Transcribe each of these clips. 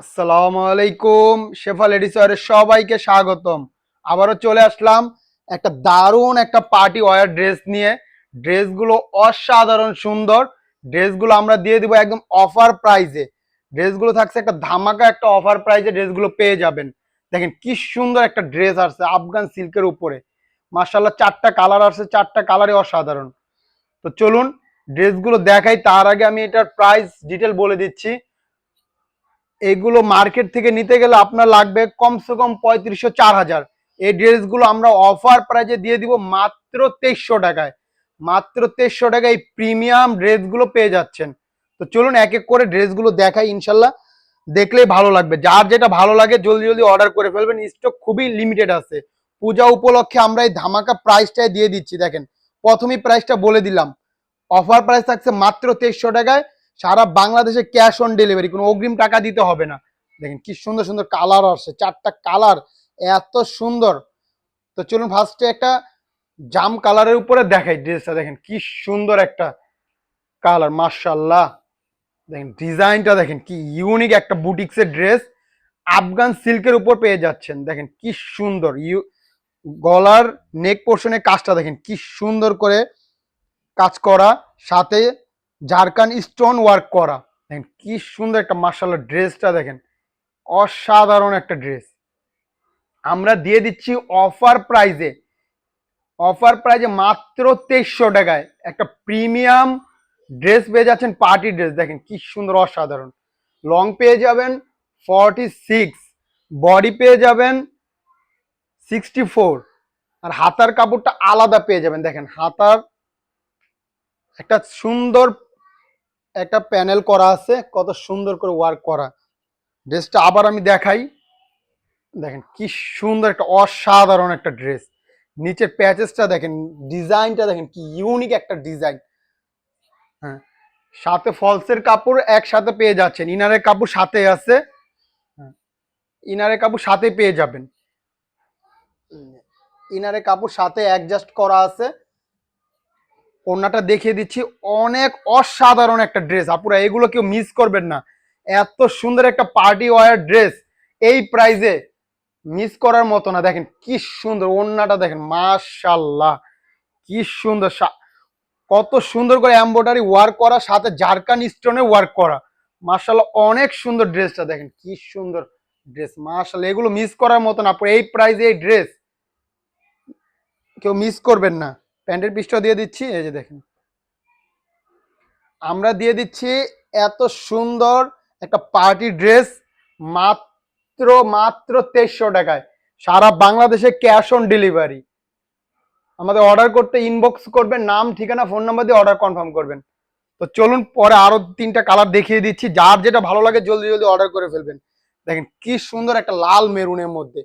আসসালামু আলাইকুম, শেফা লেডিস ওয়্যারের সবাইকে স্বাগতম। আবারও চলে আসলাম একটা দারুণ একটা পার্টি ওয়্যার ড্রেস নিয়ে। ড্রেসগুলো অসাধারণ সুন্দর। ড্রেসগুলো আমরা দিয়ে দিব একদম অফার প্রাইজে। ড্রেসগুলো থাকছে একটা ধামাকা একটা অফার প্রাইজে, ড্রেসগুলো পেয়ে যাবেন। দেখেন কি সুন্দর একটা ড্রেস আসছে আফগান সিল্কের উপরে। মার্শাল্লাহ, চারটা কালার আসছে, চারটা কালারই অসাধারণ। তো চলুন ড্রেসগুলো দেখাই, তার আগে আমি এটার প্রাইস ডিটেল বলে দিচ্ছি। এগুলো মার্কেট থেকে নিতে গেলে আপনার লাগবে কমসে কম ৩৫০০ ৪ হাজার। এই ড্রেসগুলো আমরা অফার প্রাইজে দিয়ে দিব মাত্র ২৩০০ টাকায়। মাত্র ২৩০০ টাকায় এই প্রিমিয়াম ড্রেসগুলো পেয়ে যাচ্ছেন। তো চলুন এক এক করে ড্রেসগুলো দেখাই, ইনশাল্লাহ দেখলেই ভালো লাগবে। যার যেটা ভালো লাগে জলদি জলদি অর্ডার করে ফেলবেন, স্টক খুবই লিমিটেড আছে। পূজা উপলক্ষে আমরা এই ধামাকা প্রাইসটাই দিয়ে দিচ্ছি। দেখেন, প্রথমেই প্রাইসটা বলে দিলাম, অফার প্রাইস থাকছে মাত্র ২৩০০ টাকায়। সারা বাংলাদেশে ক্যাশ অন ডেলিভারি, কোনো অগ্রিম টাকা দিতে হবে না। দেখেন কি সুন্দর সুন্দর কালার আসছে, চারটা কালার এত সুন্দর। তো চলুন ফার্স্টে একটা জাম কালারের উপরে দেখাই ড্রেসটা। দেখেন কি সুন্দর একটা কালার, মাশাআল্লাহ। দেখেন ডিজাইনটা, দেখেন কি ইউনিক একটা বুটিক্সের ড্রেস। আফগান সিল্কের উপর পেয়ে যাচ্ছেন। দেখেন কি সুন্দর গলার নেক পোর্শনের কাজটা দেখেন কি সুন্দর করে কাজ করা, সাথে ঝাড়খান স্টোন ওয়ার্ক করা। দেখেন কি সুন্দর একটা, মার্শাল্লাহ ড্রেসটা দেখেন অসাধারণ একটা ড্রেস। আমরা দিয়ে দিচ্ছি অফার প্রাইজে। অফার প্রাইজে মাত্র ২৩০০ টাকায় একটা প্রিমিয়াম ড্রেস পেয়ে যাচ্ছেন, পার্টি ড্রেস। দেখেন কি সুন্দর, অসাধারণ। লং পেয়ে যাবেন 46, বডি পেয়ে যাবেন 64, আর হাতার কাপড়টা আলাদা পেয়ে যাবেন। দেখেন হাতার একটা সুন্দর একটা প্যানেল করা আছে, কত সুন্দর করে ওয়ার্ক করা। ড্রেসটা আবার আমি দেখাই। দেখেন কি সুন্দর একটা অসাধারণ একটা ড্রেস। নিচের প্যাচেসটা দেখেন, ডিজাইনটা দেখেন কি ইউনিক একটা ডিজাইন। হ্যাঁ, সাথে ফলসের কাপড় একসাথে পেয়ে যাচ্ছেন, ইনারের কাপড় সাথে আছে। হ্যাঁ, ইনারের কাপড় সাথে পেয়ে যাবেন। ইনারের কাপড় সাথে অ্যাডজাস্ট করা আছে। ওড়নাটা দেখিয়ে দিচ্ছি, অনেক অসাধারণ একটা ড্রেস। আপুরা এগুলো কেউ মিস করবেন না। এত সুন্দর একটা পার্টি ওয়্যার ড্রেস এই প্রাইজে মিস করার মতো না। দেখেন কি সুন্দর ওড়নাটা, দেখেন মাশাআল্লাহ কি সুন্দর, কত সুন্দর করে এমব্রয়ডারি ওয়ার্ক করা, সাথে জারকান স্টোনে ওয়ার্ক করা। মাশাআল্লাহ অনেক সুন্দর ড্রেসটা, দেখেন কি সুন্দর ড্রেস। মাশাআল্লাহ এগুলো মিস করার মতো না। এই প্রাইজে এই ড্রেস কেউ মিস করবেন না। প্যান্টের পিসটা দিয়ে দিচ্ছি, এই যে দেখেন আমরা দিয়ে দিচ্ছি এত সুন্দর একটা পার্টি ড্রেস মাত্র মাত্র ২৩০০ টাকায়। সারা বাংলাদেশে ক্যাশ অন ডেলিভারি। আমাদের অর্ডার করতে ইনবক্স করবেন, নাম ঠিকানা ফোন নাম্বার দিয়ে অর্ডার কনফার্ম করবেন। তো চলুন পরে আরো তিনটা কালার দেখিয়ে দিচ্ছি, যার যেটা ভালো লাগে জলদি জলদি অর্ডার করে ফেলবেন। দেখেন কি সুন্দর একটা লাল মেরুনের মধ্যে,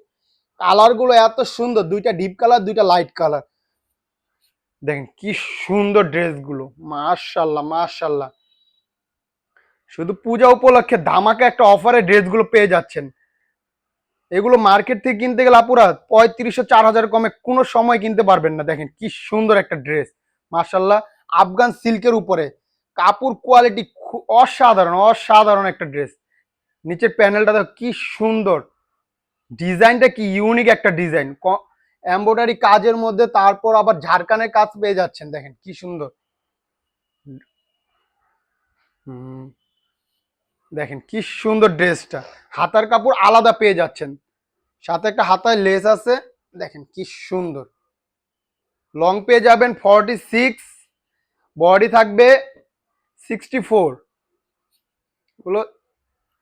কালার গুলো এত সুন্দর, দুইটা ডিপ কালার দুইটা লাইট কালার। দেখেন কি সুন্দর ড্রেসগুলো, মাশাআল্লাহ মাশাআল্লাহ। শুধু পূজা উপলক্ষে ধামাকা একটা অফারে ড্রেসগুলো পেয়ে যাচ্ছেন। এগুলো মার্কেট থেকে কিনতে গেলে আপুরা ৩৫০০ ৪ হাজার কমে কোনো সময় কিনতে পারবেন না। দেখেন কি সুন্দর একটা ড্রেস, মাশাআল্লাহ। আফগান সিল্কের উপরে কাপড় কোয়ালিটি অসাধারণ অসাধারণ একটা ড্রেস। নিচের প্যানেলটা দেখো কি সুন্দর, ডিজাইনটা কি ইউনিক একটা ডিজাইন। এমব্রয়ডারি কাজের মধ্যে তারপর আবার ঝাড়খানের কাজ পেয়ে যাচ্ছেন। দেখেন কি সুন্দর। হুম, দেখেন কি সুন্দর ড্রেসটা। হাতার কাপড় আলাদা পেয়ে যাচ্ছেন, সাথে একটা হাতায় লেস আছে। দেখেন কি সুন্দর। লং পেয়ে যাবেন 46, বডি থাকবে 64। গুলো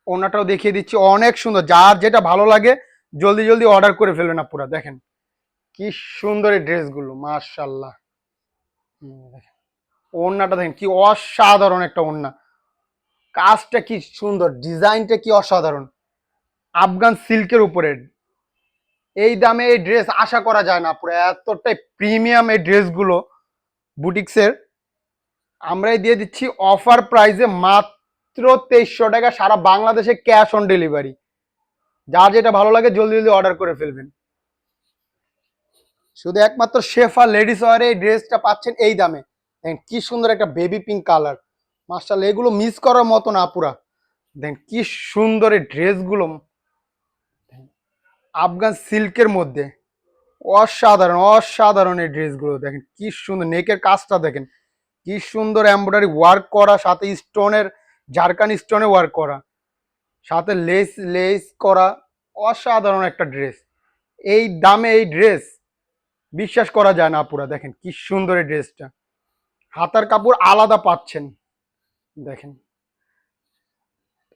ওনাটাও দেখিয়ে দিচ্ছি, অনেক সুন্দর। যার যেটা ভালো লাগে জলদি জলদি অর্ডার করে ফেলবেন না। পুরা দেখেন কি সুন্দর এই ড্রেসগুলো, মাশাআল্লাহ। দেখেন ওড়নাটা দেখেন কি অসাধারণ একটা ওড়না, কাজটা কি সুন্দর, ডিজাইনটা কি অসাধারণ। আফগান সিল্কের উপরে এই দামে এই ড্রেস আশা করা যায় না। পুরো এতটাই প্রিমিয়াম এই ড্রেসগুলো বুটিক্সের। আমরাই দিয়ে দিচ্ছি অফার প্রাইসে মাত্র ২৩০০ টাকা, সারা বাংলাদেশে ক্যাশ অন ডেলিভারি। যার যেটা ভালো লাগে জলদি জলদি অর্ডার করে ফেলবেন। শুধু একমাত্র শেফা লেডিস ওয়্যারে এই ড্রেসটা পাচ্ছেন এই দামে। দেখেন কি সুন্দর একটা বেবি পিঙ্ক কালার, মাশাআল্লাহ এগুলো মিস করার মতো না পুরা। দেখেন কি সুন্দর এই ড্রেসগুলো, আফগান সিল্কের মধ্যে অসাধারণ অসাধারণ এই ড্রেসগুলো। দেখেন কি সুন্দর নেকের কাজটা, দেখেন কি সুন্দর এমব্রয়ডারি ওয়ার্ক করা, সাথে স্টোনের ঝাড়খান স্টোনে ওয়ার্ক করা, সাথে লেস লেস করা। অসাধারণ একটা ড্রেস। এই দামে এই ড্রেস বিশ্বাস করা যায় না পুরা। দেখেন কি সুন্দর এই ড্রেসটা, হাতার কাপড় আলাদা পাচ্ছেন। দেখেন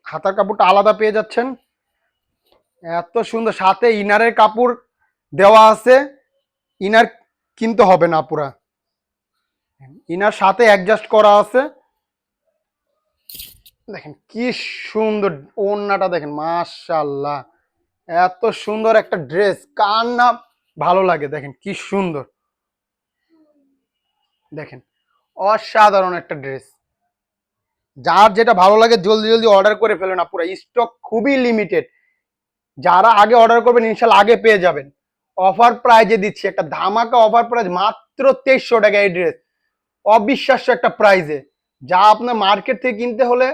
হাতার কাপড়টা আলাদা পেয়ে যাচ্ছেন, এত সুন্দর। সাথে ইনারের কাপড় দেওয়া আছে, ইনার কিনতে হবে না পুরা, ইনার সাথে অ্যাডজাস্ট করা আছে। দেখেন কি সুন্দর ওড়নাটা, দেখেন মাশাআল্লাহ, এত সুন্দর একটা ড্রেস কার না ভালো লাগে। দেখেন কি সুন্দর, দেখেন অসাধারণ একটা ড্রেস। যার যেটা ভালো লাগে জলদি জলদি অর্ডার করে ফেলেন না, পুরো স্টক খুবই লিমিটেড। যারা আগে অর্ডার করবেন ইনশাল্লাহ আগে পেয়ে যাবেন। অফার প্রাইজে দিচ্ছি, একটা ধামাকা অফার প্রাইজ, মাত্র 2300 টাকা এই ড্রেস। অবিশ্বাস্য একটা প্রাইজে, যা আপনার মার্কেট থেকে কিনতে হলে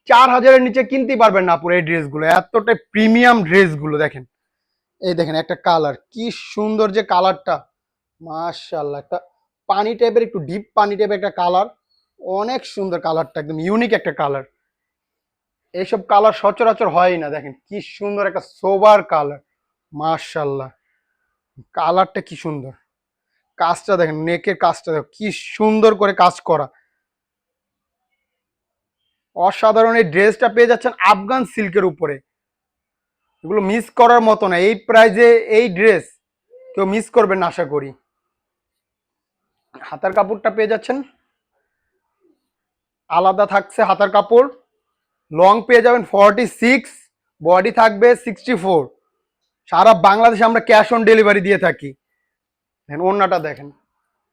4000-এর নিচে কিনতেই পারবেন না পুরো এই ড্রেসগুলো, এতটাই প্রিমিয়াম ড্রেসগুলো। দেখেন এই দেখেন একটা কালার, কি সুন্দর যে কালারটা, মাশাআল্লাহ, একটা পানি টাইপের, একটু ডিপ পানি টাইপের একটা কালার, অনেক সুন্দর কালারটা, একদম ইউনিক একটা কালার। এইসব কালার সচরাচর হয় না। দেখেন কি সুন্দর একটা সোবার কালার, মাশাআল্লাহ, কালারটা কি সুন্দর। কাজটা দেখেন, নেকের কাজটা দেখেন কি সুন্দর করে কাজ করা, অসাধারণ। এই ড্রেসটা পেয়ে যাচ্ছেন আফগান সিল্কের উপরে, এগুলো মিস করার মতো না। এই প্রাইজে এই ড্রেস কেউ মিস করবেন না আশা করি। হাতার কাপড়টা পেয়ে যাচ্ছেন আলাদা থাকছে, হাতার কাপড় লং পেয়ে যাবেন 46, বডি থাকবে 64। সারা বাংলাদেশে আমরা ক্যাশ অন ডেলিভারি দিয়ে থাকি। দেখেন ওড়নাটা দেখেন,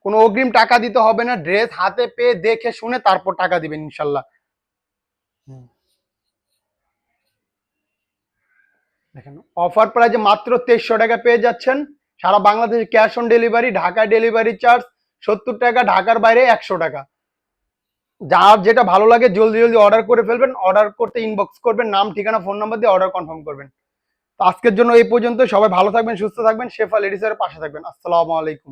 কোনো অগ্রিম টাকা দিতে হবে না, ড্রেস হাতে পেয়ে দেখে শুনে তারপর টাকা দিবেন ইনশাল্লাহ। দেখেন অফার প্রাইজে মাত্র 2300 টাকা পেয়ে যাচ্ছেন। সারা বাংলাদেশে ক্যাশ অন ডেলিভারি, ঢাকায় ডেলিভারি চার্জ 70 টাকা, ঢাকার বাইরে 100 টাকা। যার যেটা ভালো লাগে জলদি জলদি অর্ডার করে ফেলবেন। অর্ডার করতে ইনবক্স করবেন, নাম ঠিকানা ফোন নাম্বার দিয়ে অর্ডার কনফার্ম করবেন। তো আজকের জন্য এই পর্যন্ত, সবাই ভালো থাকবেন, সুস্থ থাকবেন, শেফা লেডিসের পাশে থাকবেন। আসসালামু আলাইকুম।